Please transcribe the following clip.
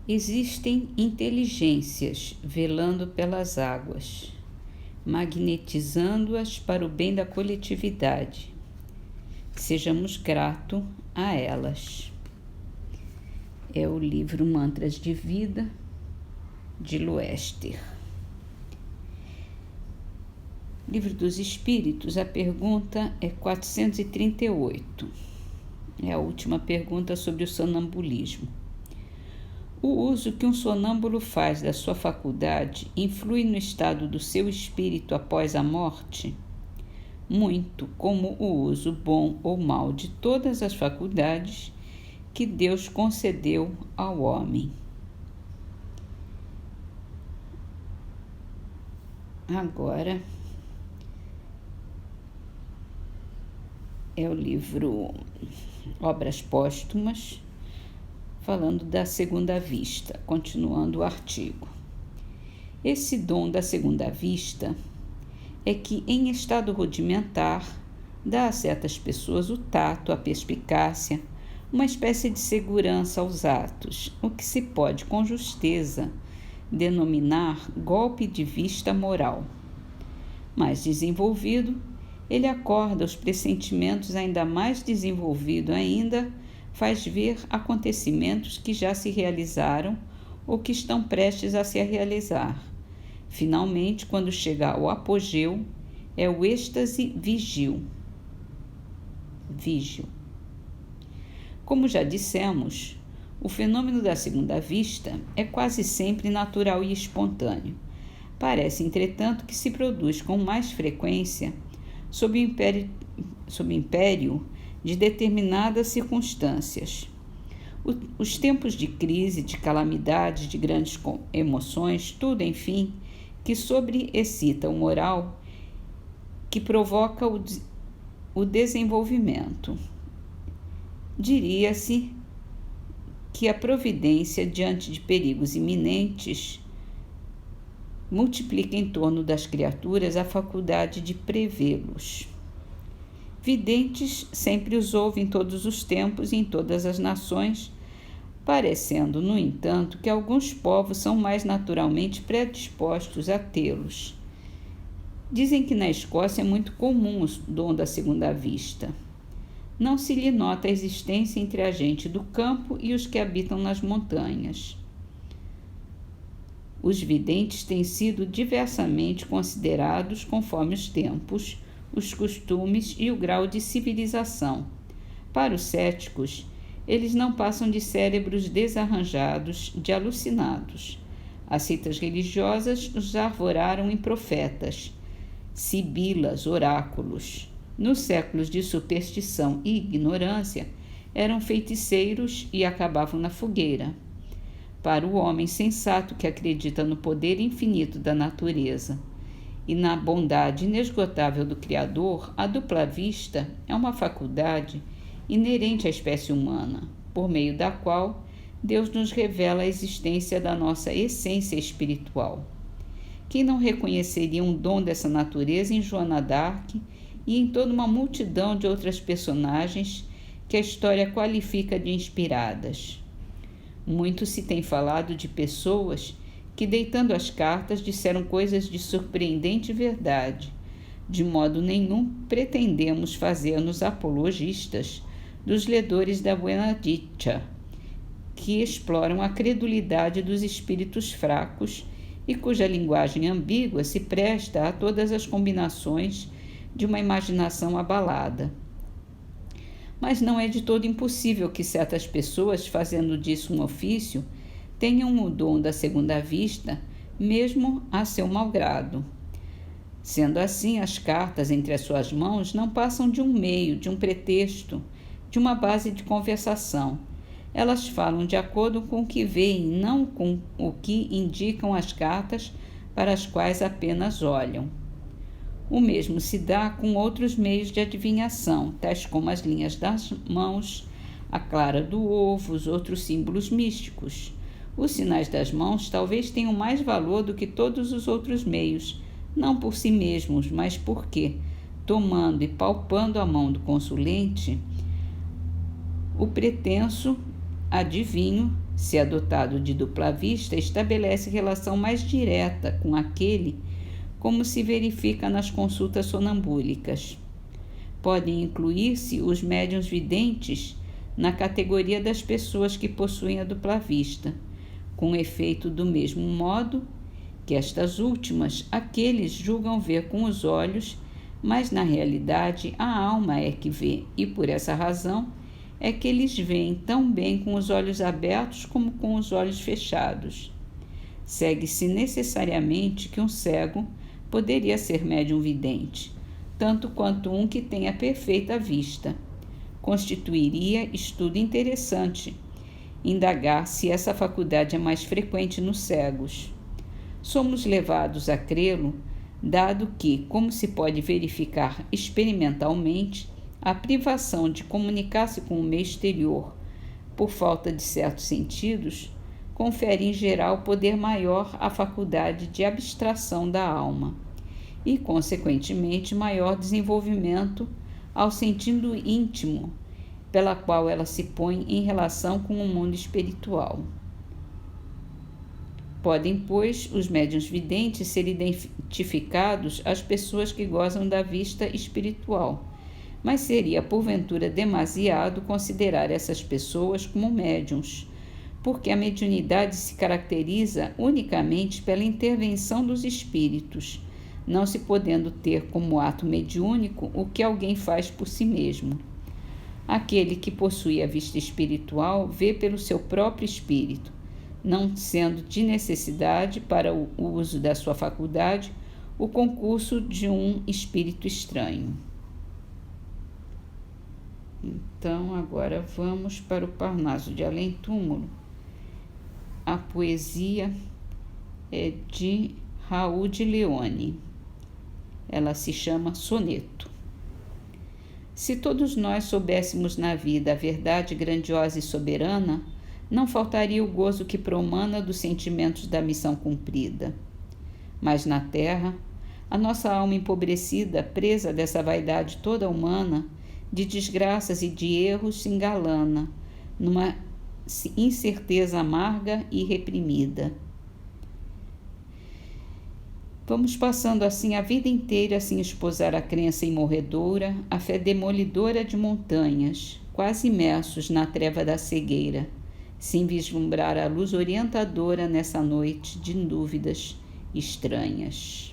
Existem inteligências velando pelas águas, magnetizando-as para o bem da coletividade. Sejamos gratos a elas. É o livro Mantras de Vida, de Loester. Livro dos Espíritos, a pergunta é 438. É a última pergunta sobre o sonambulismo. O uso que um sonâmbulo faz da sua faculdade influi no estado do seu espírito após a morte? Muito, como o uso bom ou mau de todas as faculdades que Deus concedeu ao homem. Agora é o livro Obras Póstumas, falando da segunda vista, continuando o artigo. Esse dom da segunda vista é que, em estado rudimentar, dá a certas pessoas o tato, a perspicácia, uma espécie de segurança aos atos, o que se pode com justeza denominar golpe de vista moral. Mais desenvolvido, ele acorda os pressentimentos, ainda mais desenvolvido ainda, faz ver acontecimentos que já se realizaram ou que estão prestes a se realizar. Finalmente, quando chega ao apogeu, é o êxtase vígil. Como já dissemos, o fenômeno da segunda vista é quase sempre natural e espontâneo. Parece, entretanto, que se produz com mais frequência sob o império de determinadas circunstâncias. Os tempos de crise, de calamidade, de grandes emoções, tudo, enfim, que sobreexcita o moral, que provoca o desenvolvimento. Diria-se que a providência, diante de perigos iminentes, multiplica em torno das criaturas a faculdade de prevê-los. Videntes sempre os houve em todos os tempos e em todas as nações, parecendo, no entanto, que alguns povos são mais naturalmente predispostos a tê-los. Dizem que na Escócia é muito comum o dom da segunda vista. Não se lhe nota a existência entre a gente do campo e os que habitam nas montanhas. Os videntes têm sido diversamente considerados conforme os tempos, os costumes e o grau de civilização. Para os céticos, eles não passam de cérebros desarranjados, de alucinados. As seitas religiosas os arvoraram em profetas, sibilas, oráculos. Nos séculos de superstição e ignorância, eram feiticeiros e acabavam na fogueira. Para o homem sensato que acredita no poder infinito da natureza e na bondade inesgotável do Criador, a dupla vista é uma faculdade inerente à espécie humana, por meio da qual Deus nos revela a existência da nossa essência espiritual. Quem não reconheceria um dom dessa natureza em Joana d'Arc e em toda uma multidão de outras personagens que a história qualifica de inspiradas? Muito se tem falado de pessoas que, deitando as cartas, disseram coisas de surpreendente verdade. De modo nenhum pretendemos fazer-nos apologistas dos ledores da Buena Dicha, que exploram a credulidade dos espíritos fracos e cuja linguagem ambígua se presta a todas as combinações de uma imaginação abalada. Mas não é de todo impossível que certas pessoas, fazendo disso um ofício, tenham o dom da segunda vista, mesmo a seu malgrado. Sendo assim, as cartas entre as suas mãos não passam de um meio, de um pretexto, de uma base de conversação. Elas falam de acordo com o que veem, não com o que indicam as cartas para as quais apenas olham. O mesmo se dá com outros meios de adivinhação, tais como as linhas das mãos, a clara do ovo, os outros símbolos místicos. Os sinais das mãos talvez tenham mais valor do que todos os outros meios, não por si mesmos, mas porque, tomando e palpando a mão do consulente, o pretenso adivinho Se adotado de dupla vista, estabelece relação mais direta com aquele, como se verifica nas consultas sonambúlicas. Podem incluir-se os médiuns videntes na categoria das pessoas que possuem a dupla vista, com efeito do mesmo modo que estas últimas, aqueles julgam ver com os olhos, mas na realidade a alma é que vê, e por essa razão é que eles veem tão bem com os olhos abertos como com os olhos fechados. Segue-se necessariamente que um cego poderia ser médium vidente, tanto quanto um que tenha perfeita vista. Constituiria estudo interessante indagar se essa faculdade é mais frequente nos cegos. Somos levados a crê-lo, dado que, como se pode verificar experimentalmente, a privação de comunicar-se com o meio exterior por falta de certos sentidos confere em geral poder maior à faculdade de abstração da alma e, consequentemente, maior desenvolvimento ao sentido íntimo pela qual ela se põe em relação com o mundo espiritual. Podem, pois, os médiuns videntes ser identificados às pessoas que gozam da vista espiritual, mas seria, porventura, demasiado considerar essas pessoas como médiuns, porque a mediunidade se caracteriza unicamente pela intervenção dos espíritos, não se podendo ter como ato mediúnico o que alguém faz por si mesmo. Aquele que possui a vista espiritual vê pelo seu próprio espírito, não sendo de necessidade para o uso da sua faculdade o concurso de um espírito estranho. Então, agora vamos para o Parnaso de Além Túmulo. A poesia é de Raul de Leone. Ela se chama Soneto. Se todos nós soubéssemos na vida a verdade grandiosa e soberana, não faltaria o gozo que promana dos sentimentos da missão cumprida. Mas na terra, a nossa alma empobrecida, presa dessa vaidade toda humana, de desgraças e de erros, se engalana, numa incerteza amarga e reprimida. Vamos passando assim a vida inteira sem esposar a crença imorredora, a fé demolidora de montanhas, quase imersos na treva da cegueira, sem vislumbrar a luz orientadora nessa noite de dúvidas estranhas.